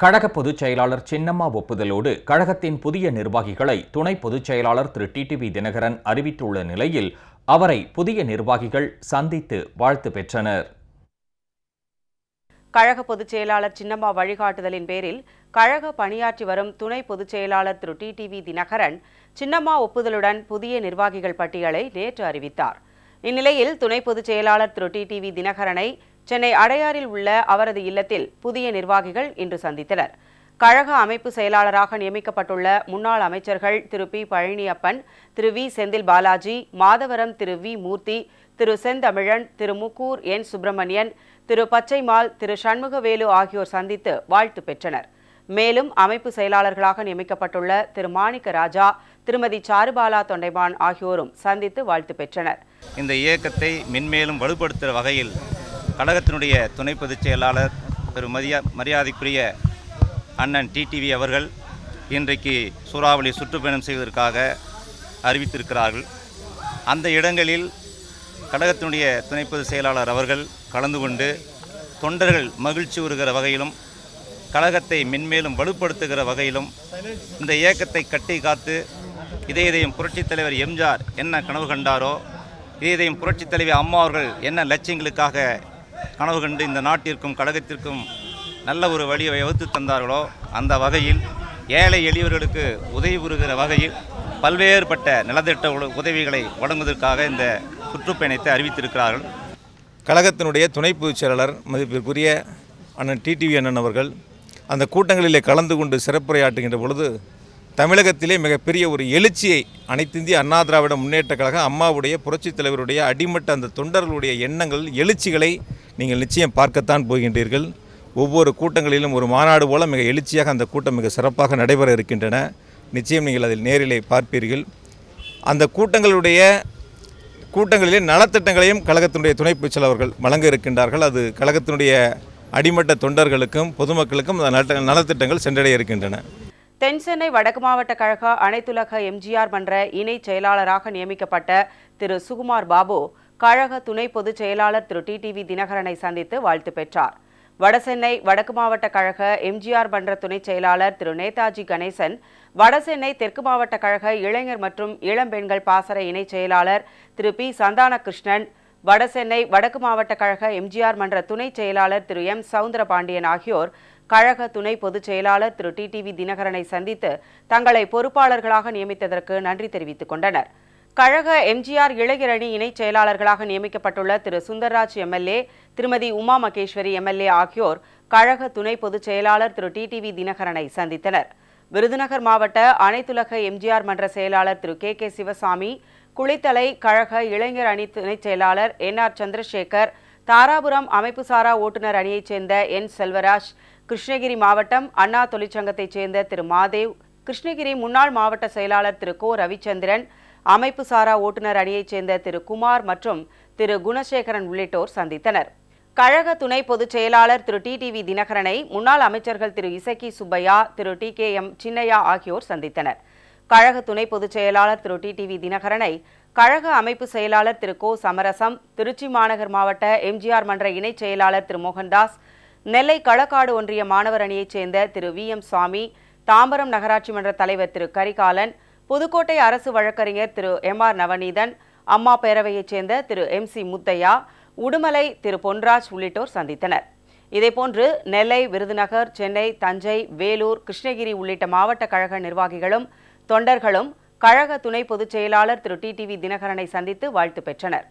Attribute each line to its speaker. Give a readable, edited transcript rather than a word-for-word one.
Speaker 1: கழக பொதுச் செயலாளர் சின்னம்மா ஒப்புதலோடு கழகத்தின் புதிய நிர்வாகிகளை துணை பொதுச் செயலாளர் திரு டிடிவி தினகரன் அறிவித்துள்ள நிலையில் அவரை புதிய நிர்வாகிகள் சந்தித்து வாழ்த்து பெற்றனர்.
Speaker 2: கழக பொதுச் செயலாளர் சின்னம்மா வழிகாட்டுதலின் பேரில் கழக பணியாற்றி வரும் துணை பொதுச் செயலாளர் திரு டிடிவி தினகரன் சின்னம்மா ஒப்புதலுடன் புதிய நிர்வாகிகள் பட்டியலை நேற்று அறிவித்தார். இந்நிலையில் துணை பொதுச் செயலாளர் திரு டிடிவி தினகரனை சென்னை அடையாறில் உள்ள அவரது இல்லத்தில் புதிய நிர்வாகிகள் இன்று சந்தித்தனர். கழக அமைப்பு செயலாளராக நியமிக்கப்பட்டுள்ள முன்னாள் அமைச்சர்கள் Thiru P Palaniappan, Thiru V Senthil Balaji, Madhavaram Thiru V Moorthy, Thiru Senthamizhan, Thiru Mukkur N Subramanian, Thiru Pachaimal, Thiru Shanmugavelu ஆகியோர் சந்தித்து வாழ்த்து பெற்றனர். மேலும் அமைப்பு செயலாளர்களாக நியமிக்கப்பட்டுள்ள திரு மாணிக்க ராஜா, திருமதி சாருபாலா தொண்டைமான் ஆகியோரும் சந்தித்து வாழ்த்து பெற்றனர்.
Speaker 3: இந்த இயக்கத்தை மென்மேலும் வலுப்படுத்துகிற வகையில் கழகத்தினுடைய துணை பொதுச் செயலாளர் திரு மரியாதைக்குரிய அண்ணன் டிடிவி அவர்கள் இன்றைக்கு சூறாவளி சுற்றுப்பயணம் செய்வதற்காக அறிவித்திருக்கிறார்கள். அந்த இடங்களில் கழகத்தினுடைய துணை பொதுச் செயலாளர் அவர்கள் கலந்து கொண்டு தொண்டர்கள் மகிழ்ச்சி வருகிற வகையிலும் கழகத்தை மென்மேலும் வலுப்படுத்துகிற வகையிலும் இந்த இயக்கத்தை கட்டி காத்து இதயம் புரட்சித் தலைவர் எம்ஜிஆர் என்ன கனவு கண்டாரோ, இதயம் புரட்சித் தலைவர் அம்மா அவர்கள் என்ன லட்சியங்களுக்காக கனவு கண்டு இந்த நாட்டிற்கும் கழகத்திற்கும் நல்ல ஒரு வழியை வகுத்து தந்தார்களோ அந்த வகையில் ஏழை எளியவர்களுக்கு உதவி புரிகிற வகையில் பல்வேறுபட்ட நலத்திட்ட உதவிகளை வழங்குவதற்காக இந்த சுற்றுப்பயணத்தை அறிவித்திருக்கிறார்கள்.
Speaker 4: கழகத்தினுடைய துணை பொதுச் செயலாளர் மதிப்பிற்குரிய அண்ணன் டிடிவி அண்ணன் அவர்கள் அந்த கூட்டங்களிலே கலந்து கொண்டு சிறப்புரையாற்றுகின்ற பொழுது தமிழகத்திலே மிகப்பெரிய ஒரு எழுச்சியை அனைத்திந்திய அண்ணா திராவிட முன்னேற்ற கழகம் அம்மாவுடைய புரட்சித் தலைவருடைய அடிமட்ட அந்த தொண்டர்களுடைய எண்ணங்கள் எழுச்சிகளை நீங்கள் நிச்சயம் பார்க்கத்தான் போகின்றீர்கள். ஒவ்வொரு கூட்டங்களிலும் ஒரு மாநாடு போல மிக எழுச்சியாக அந்த கூட்டம் மிக சிறப்பாக நடைபெற இருக்கின்றன. நிச்சயம் நீங்கள் அதில் நேரிலே பார்ப்பீர்கள். அந்த கூட்டங்களிலே நலத்திட்டங்களையும் கழகத்தினுடைய துணை பொதுச் செயலாளர்கள் வழங்க இருக்கின்றார்கள். அது கழகத்தினுடைய அடிமட்ட தொண்டர்களுக்கும் பொதுமக்களுக்கும் அந்த நலத்திட்டங்கள் சென்றடைய இருக்கின்றன.
Speaker 2: தென் சென்னை வடக்கு மாவட்ட கழக அனைத்துலக எம்ஜிஆர் மன்ற இணை செயலாளராக நியமிக்கப்பட்ட திரு சுகுமார் பாபு கழக துணை பொதுச் செயலாளர் திரு டிடிவி தினகரனை சந்தித்து வாழ்த்து பெற்றார். வடசென்னை வடக்கு மாவட்ட கழக எம்ஜிஆர் மன்ற துணை செயலாளர் திரு நேதாஜி கணேசன், வடசென்னை தெற்கு மாவட்ட கழக இளைஞர் மற்றும் இளம்பெண்கள் பாசற இணை செயலாளர் திரு பி சந்தானகிருஷ்ணன், வடசென்னை வடக்கு மாவட்ட கழக எம்ஜிஆர் மன்ற துணை செயலாளர் திரு எம் சவுந்தரபாண்டியன் ஆகியோர் கழக துணை பொதுச் செயலாளர் திரு டிடிவி தினகரனை சந்தித்து தங்களை பொறுப்பாளர்களாக நியமித்ததற்கு நன்றி தெரிவித்துக் கொண்டனர். கழக எம்ஜிஆர் இளைஞர் அணி இணைச் செயலாளர்களாக நியமிக்கப்பட்டுள்ள திரு சுந்தர்ராஜ் எம்எல்ஏ, திருமதி உமா மகேஸ்வரி எம்எல்ஏ ஆகியோர் கழக துணை பொதுச் செயலாளர் திரு டிடிவி தினகரனை சந்தித்தனர். விருதுநகர் மாவட்ட அனைத்துலக எம்ஜிஆர் மன்ற செயலாளர் திரு கே சிவசாமி, குளித்தலை கழக இளைஞர் அணி துணைச் செயலாளர் NR சந்திரசேகர், தாராபுரம் அமைப்புசாரா ஓட்டுநர் அணியைச் சேர்ந்த என் செல்வராஜ், கிருஷ்ணகிரி மாவட்டம் அண்ணா தொழிற்சங்கத்தைச் சேர்ந்த திரு மாதேவ், கிருஷ்ணகிரி முன்னாள் மாவட்ட செயலாளர் திரு கோ ரவிச்சந்திரன், அமைப்புசாரா ஓட்டுநர் அணியைச் சேர்ந்த திரு குமார் மற்றும் திரு குணசேகரன் உள்ளிட்டோர் சந்தித்தனர். கழக துணை பொதுச் செயலாளர் திரு டிடிவி தினகரனை முன்னாள் அமைச்சர்கள் திரு இசக்கி சுப்பையா, திரு TKM சின்னையா ஆகியோர் சந்தித்தனர். கழக துணை பொதுச் செயலாளர் திரு டிடிவி தினகரனை கழக அமைப்பு செயலாளர் திரு கோ சமரசம், திருச்சி மாநகர் மாவட்ட எம்ஜிஆர் மன்ற இணைச் செயலாளர் திரு மோகன்தாஸ், நெல்லை களக்காடு ஒன்றிய மாணவர் அணியைச் சேர்ந்த திரு VM சுவாமி, தாம்பரம் நகராட்சி மன்ற தலைவர் திரு கரிகாலன், புதுக்கோட்டை அரசு வழக்கறிஞர் திரு MR நவநீதன், அம்மா பேரவையைச் சேர்ந்த திரு MC முத்தையா, உடுமலை திரு பொன்ராஜ் உள்ளிட்டோர் சந்தித்தனர். இதேபோன்று நெல்லை, விருதுநகர், சென்னை, தஞ்சை, வேலூர், கிருஷ்ணகிரி உள்ளிட்ட மாவட்ட கழக நிர்வாகிகளும் தொண்டர்களும் கழக துணை பொதுச் செயலாளர் திரு டிடிவி தினகரனை சந்தித்து வாழ்த்து பெற்றனர்.